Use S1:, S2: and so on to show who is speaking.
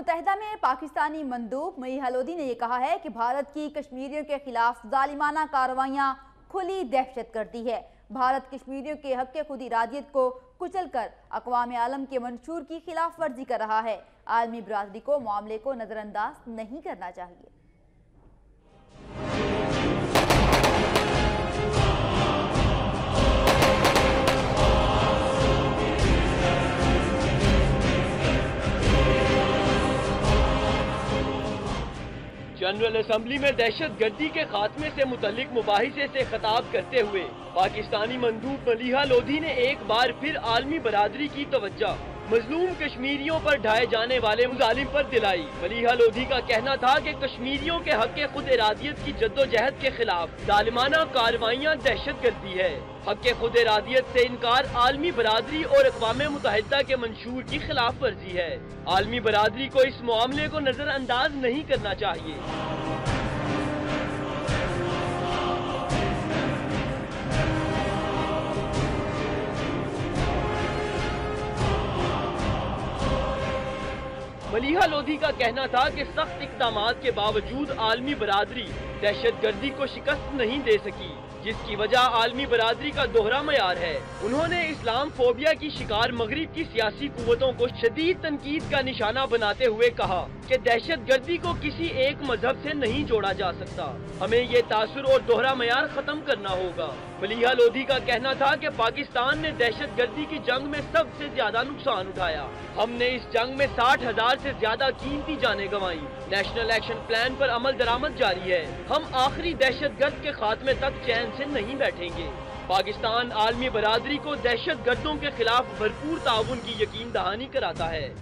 S1: متحدہ میں پاکستانی مندوب ملیحہ لودھی نے یہ کہا ہے کہ بھارت کی کشمیریوں کے خلاف ظالمانہ کارروائیاں کھلی دہشت گردی ہے۔ بھارت کشمیریوں کے حق خود ارادیت کو کچل کر اقوام عالم کے منشور کی خلاف ورزی کر رہا ہے۔ عالمی برادری کو معاملے کو نظر انداز نہیں کرنا چاہیے۔
S2: جنرل اسمبلی میں دہشت گردی کے خاتمے سے متعلق مباحثے سے خطاب کرتے ہوئے پاکستانی مندوب ملیحہ لودھی نے ایک بار پھر عالمی برادری کی توجہ مظلوم کشمیریوں پر ڈھائے جانے والے مظالم پر دلائی۔ ملیحہ لودھی کا کہنا تھا کہ کشمیریوں کے حق خود ارادیت کی جدوجہد کے خلاف ظالمانہ کارروائیاں دہشت گردی ہے۔ حق خود ارادیت سے انکار عالمی برادری اور اقوام متحدہ کے منشور کی خلاف ورزی ہے۔ عالمی برادری کو اس معاملے کو نظر انداز نہیں کرنا چاہیے۔ ملیحہ لودھی کا کہنا تھا کہ سخت اقدامات کے باوجود عالمی برادری دہشت گردی کو شکست نہیں دے سکی، جس کی وجہ عالمی برادری کا دوہرا معیار ہے۔ انہوں نے اسلام فوبیا کی شکار مغرب کی سیاسی قوتوں کو شدید تنقید کا نشانہ بناتے ہوئے کہا کہ دہشت گردی کو کسی ایک مذہب سے نہیں جوڑا جا سکتا۔ ہمیں یہ تاثر اور دوہرا معیار ختم کرنا ہوگا۔ ملیحہ لودھی کا کہنا تھا کہ پاکستان نے دہشت گردی کی جنگ میں سب سے زیادہ نقصان اٹھایا۔ ہم نے اس جنگ میں 60,000 سے زیادہ قیمتی جانیں گنوائیں۔ نیشنل ایکشن پلان پر عمل درآمد جاری ہے۔ ہم آخری دہشت گرد کے خاتمے تک چین سے نہیں بیٹھیں گے۔ پاکستان عالمی برادری کو دہشت گردوں کے خلاف بھرپور تعاون کی یقین دہانی کراتا ہے۔